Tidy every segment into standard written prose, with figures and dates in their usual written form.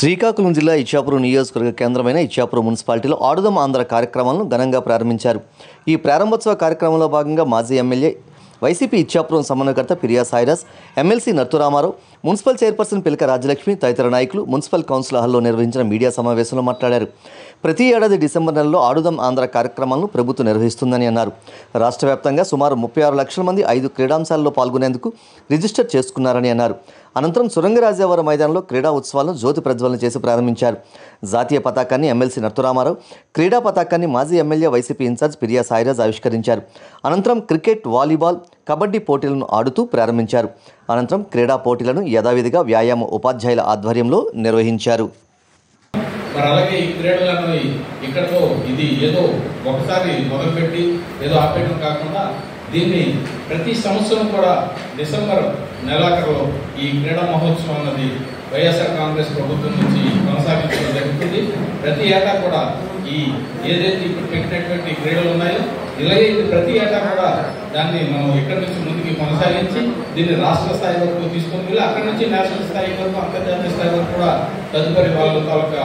శ్రీకాకుళం జిల్లా ఇచ్చాపురం నియోజకవర్గ కేంద్రమైన ఇచ్చాపురం మున్సిపాలిటీలో ఆడుదాం ఆంధ్ర కార్యక్రమాలను ఘనంగా ప్రారంభించారు. ఈ ప్రారంభోత్సవ కార్యక్రమంలో భాగంగా మాజీ ఎమ్మెల్యే వైసీపీ ఇచ్చాపురం సమన్వయకర్త Piriya Sairaj, MLC Narthuramarao, municipal chairperson Pilaka Rajyalakshmi తదితర నాయకులు మున్సిపల్ కౌన్సిల్ హాల్లో నిర్వహించిన మీడియా సమావేశంలో మాట్లాడారు. ప్రతి ఏడాది డిసెంబర్ నెలలో ఆడుదాం ఆంధ్ర కార్యక్రమాలను ప్రభుత్వం నిర్వహిస్తుందని అన్నారు. రాష్ట్ర వ్యాప్తంగా సుమారు 36 లక్షల మంది 5 క్రీడాంశాల్లో పాల్గొనేందుకు రిజిస్టర్ చేసుకున్నారని అన్నారు. అనంతరం సురంగరాజావరం మైదానంలో క్రీడా ఉత్సవాలను జ్యోతి ప్రజ్వలన చేసి ప్రారంభించారు. జాతీయ పతాకాన్ని ఎమ్మెల్సీ నర్తురామారావు, క్రీడా పతాకాన్ని మాజీ ఎమ్మెల్యే వైసీపీ ఇన్ఛార్జ్ పిరియా సాయిరాజ్ ఆవిష్కరించారు. అనంతరం క్రికెట్, వాలీబాల్, కబడ్డీ పోటీలను ఆడుతూ ప్రారంభించారు. అనంతరం క్రీడా పోటీలను యథావిధిగా వ్యాయామ ఉపాధ్యాయుల ఆధ్వర్యంలో నిర్వహించారు. మరి అలాగే ఈ క్రీడలను ఇక్కడతో ఇది ఏదో ఒకసారి మొదలుపెట్టి ఏదో ఆపేయడం కాకుండా దీన్ని ప్రతి సంవత్సరం కూడా డిసెంబర్ నెలాఖరులో ఈ క్రీడా మహోత్సవం అన్నది వైఎస్ఆర్ కాంగ్రెస్ ప్రభుత్వం నుంచి కొనసాగించడం జరుగుతుంది. ప్రతి ఏటా కూడా ఈ ఏదైతే ఇప్పుడు పెట్టినటువంటి క్రీడలు ఉన్నాయో ఇలాగే ఇది ప్రతి ఏటా కూడా దాన్ని మనం ఇక్కడి నుంచి ముందుకు కొనసాగించి దీన్ని రాష్ట్ర స్థాయి వరకు తీసుకొని వెళ్ళి అక్కడి నుంచి నేషనల్ స్థాయి వరకు, అంతర్జాతీయ స్థాయి వరకు కూడా తదుపరి వాళ్ళ తాలూకా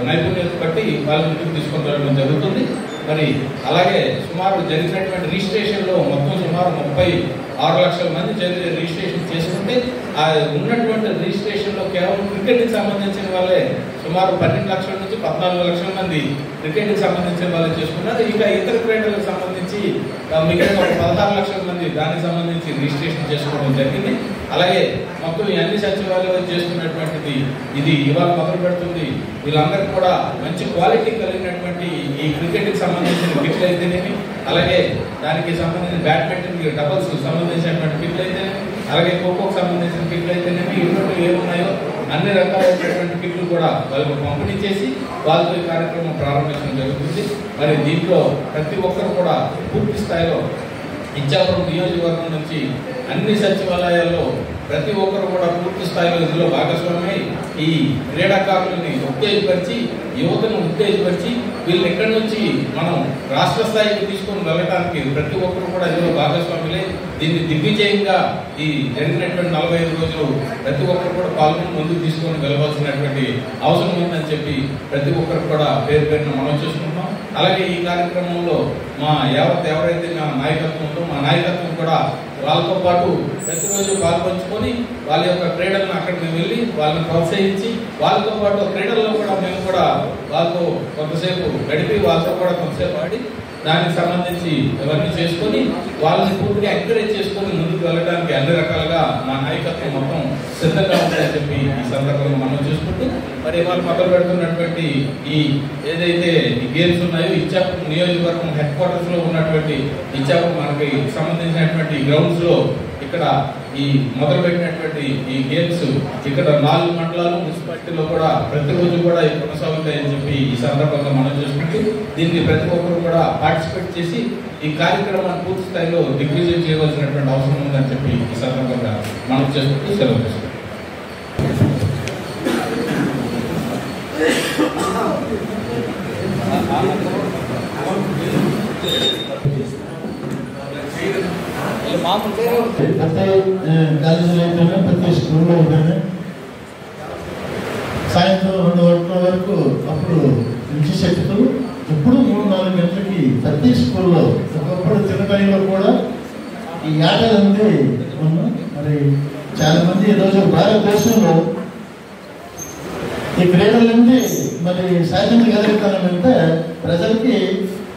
నైపుణ్యత బట్టి వాళ్ళ ముందుకు తీసుకొని వెళ్ళడం జరుగుతుంది. మరి అలాగే సుమారు జరిగినటువంటి రిజిస్ట్రేషన్లో మొత్తం సుమారు 36 లక్షల మంది రిజిస్ట్రేషన్ చేసుకుంటే ఆ ఉన్నటువంటి రిజిస్ట్రేషన్లో కేవలం క్రికెట్కి సంబంధించిన వాళ్ళే సుమారు 12 లక్షల నుంచి 14 లక్షల మంది క్రికెట్కి సంబంధించిన వాళ్ళు చేసుకున్నారు. ఇక ఇతర క్రీడలకు సంబంధించి మిగిలిన 16 లక్షల మంది దానికి సంబంధించి రిజిస్ట్రేషన్ చేసుకోవడం జరిగింది. అలాగే మొత్తం అన్ని సచివాలయాలు చేసుకున్నటువంటిది ఇది ఇవాళ మొదలు పెడుతుంది. వీళ్ళందరికీ కూడా మంచి క్వాలిటీ కలిగినటువంటి ఈ క్రికెట్కి సంబంధించిన కిట్లు అయితేనేమి, అలాగే దానికి సంబంధించిన బ్యాడ్మింటన్ డబుల్స్ సంబంధించినటువంటి కిట్లు అయితేనేమి, అలాగే ఖోఖోకి సంబంధించిన కిట్లు అయితేనేమి, ఇటువంటి ఏమున్నాయో అన్ని రకాలైనటువంటి కిట్లు కూడా వాళ్ళకు పంపిణీ చేసి వాళ్ళతో ఈ కార్యక్రమం ప్రారంభించడం జరుగుతుంది. మరి దీంట్లో ప్రతి ఒక్కరు కూడా పూర్తి స్థాయిలో ఇచ్చాపురం నియోజకవర్గం నుంచి అన్ని సచివాలయాల్లో ప్రతి ఒక్కరు కూడా పూర్తి స్థాయిలో ఇందులో భాగస్వామ్యమై ఈ క్రీడాకారులని ఉత్తేజపరిచి, యువతను ఉత్తేజపరిచి వీళ్ళు ఎక్కడి నుంచి మనం రాష్ట్ర స్థాయికి తీసుకొని వెళ్ళడానికి ప్రతి ఒక్కరు కూడా ఇందులో భాగస్వాములే. దీన్ని దిగ్విజయంగా ఈ జరిగినటువంటి 45 రోజులు ప్రతి ఒక్కరు కూడా పాల్గొని ముందుకు తీసుకొని వెళ్ళవలసినటువంటి అవసరం ఉందని చెప్పి ప్రతి ఒక్కరు కూడా పేరు పేరున మనం చేసుకుంటున్నాం. అలాగే ఈ కార్యక్రమంలో మా ఎవరైతే మా నాయకత్వం ఉందో మా నాయకత్వం కూడా వాళ్ళతో పాటు ప్రతిరోజు పాల్పంచుకొని వాళ్ళ యొక్క క్రీడలను అక్కడికి వెళ్ళి వాళ్ళని ప్రోత్సహించి వాళ్ళతో పాటు క్రీడల్లో కూడా మేము కూడా వాళ్ళతో కొంతసేపు గడిపి వాళ్ళతో కూడా కొంతసేపు ఆడి దానికి సంబంధించి ఇవన్నీ చేసుకొని వాళ్ళని పూర్తిగా ఎంకరేజ్ చేసుకొని ముందుకు వెళ్ళడానికి అన్ని రకాలుగా మా నాయకత్వం మొత్తం సిద్ధంగా ఉంటుందని చెప్పి ఈ సందర్భంగా మనం చూసుకుంటూ మరి వాళ్ళు మొదలు పెడుతున్నటువంటి ఈ ఏదైతే ఈ గేమ్స్ ఉన్నాయో ఇచ్చాపురం నియోజకవర్గం హెడ్ క్వార్టర్స్ లో ఉన్నటువంటి ఇచ్చాపురం మనకి సంబంధించినటువంటి గ్రౌండ్స్ లో ఇక్కడ ఈ మొదలు పెట్టినటువంటి ఈ గేమ్స్ ఇక్కడ 4 మండలాలు మున్సిపాలిటీలో కూడా ప్రతిరోజు కూడా కొనసాగుతాయని చెప్పి ఈ సందర్భంగా మనం చూసుకుంటూ దీన్ని ప్రతి ఒక్కరు కూడా పార్టిసిపేట్ చేసి ఈ కార్యక్రమాన్ని పూర్తి స్థాయిలో దిగ్విజయం చేయవలసినటువంటి అవసరం ఉందని చెప్పి ఈ సందర్భంగా మనం చేసుకుంటూ సెలవు తీసుకుంటాం. కాలేజీలో అయిపోయినా ప్రతి స్కూల్లో అయిపోయినా సాయంత్రం 2 గంటల వరకు అప్పుడు విద్యుశక్తులు ఇప్పుడు 3-4 గంటలకి ప్రతి స్కూల్లో ఒకప్పుడు తినటంలో కూడా ఈ ఆటలు ఉంది. మరి చాలా మంది ఈరోజు భారతదేశంలో ఈ క్రీడల నుండి మరి సాధించగలుగుతానంటే ప్రజలకి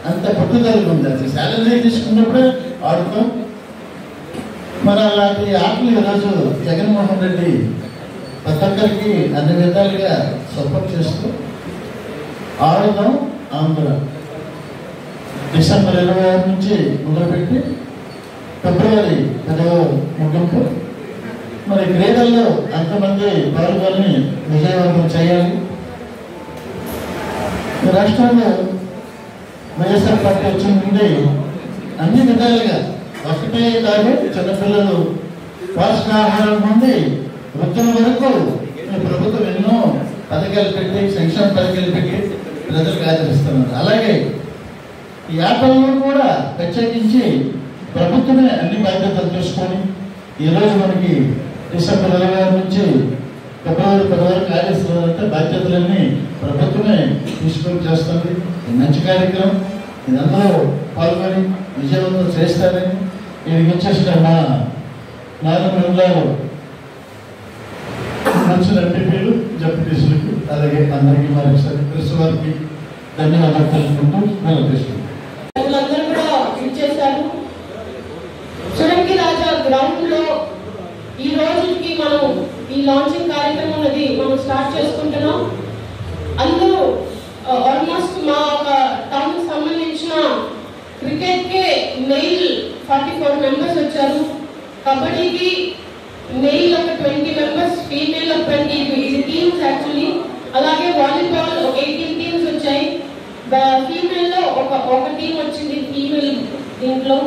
అంత పట్టుదల ఉంది. అది శాలరీ తీసుకున్నప్పుడే ఆడుతాం. మరి అలాంటి ఆటలు ఈరోజు జగన్మోహన్ రెడ్డి ప్రతి ఒక్కరికి అన్ని విధాలుగా సపోర్ట్ చేస్తూ ఆడుదాం ఆంధ్ర డిసెంబర్ 26 నుంచి మొదలుపెట్టి ఫిబ్రవరి 10వ ముగింపు. మరి క్రీడల్లో అంతమంది పాల్గొని విజయవంతం చేయాలి. రాష్ట్రంలో వైఎస్ఆర్ పార్టీ వచ్చిన నుండి అన్ని విధాలుగా ఒకటే కాదు, చిన్నపిల్లలు పోషకాహారం నుండి వృద్ధుల వరకు ప్రభుత్వం ఎన్నో పథకాలు పెట్టి సంక్షేమ పథకాలు పెట్టి ప్రజలకు ఆదరిస్తున్నారు. అలాగే ఈ ఆటల్లో కూడా ప్రత్యేకించి ప్రభుత్వమే అన్ని బాధ్యతలు తీసుకొని ఈరోజు మనకి డిసెంబర్ 26 నుంచి ఫిబ్రవరి 10 వరకు ఆదేశాలంటే బాధ్యతలన్నీ ప్రభుత్వమే తీసుకొని చేస్తుంది. మంచి కార్యక్రమం, ఇదందరూ పాల్గొని విజయవంతం చేస్తారని నేను వచ్చేసిన మా 4 మండలాలు మంచి ఎంపీపీలు జడ్పీటీసీలకు అలాగే అందరికీ మరొకసారి ప్రెస్ వారికి ధన్యవాదాలు తెలుపుకుంటూ నిలబెట్టుకుంటాం. అందరూ కూడా ఇచ్చేశారు. సురంగి రాజా గ్రౌండ్ లో ఈ రోజుకి మనం ఈ లాంచింగ్ కార్యక్రమం అనేది మనం స్టార్ట్ చేసుకుంటున్నాం. అందరూ ఆల్మోస్ట్ మా టౌన్ కి సంబంధించిన క్రికెట్ కి మెయిల్ 44 మెంబర్స్ వచ్చారు, కబడ్డీకి మెయిల్ ఒక 20 మెంబర్స్, ఫీమేల్ ఒక 20, ఇది టీమ్స్ యాక్చువల్లీ. అలాగే వాలీబాల్ ఒక 18 టీమ్స్ వచ్చాయి. ఫీమేల్ లో ఒక టీం వచ్చింది ఫీమేల్ దీంట్లో.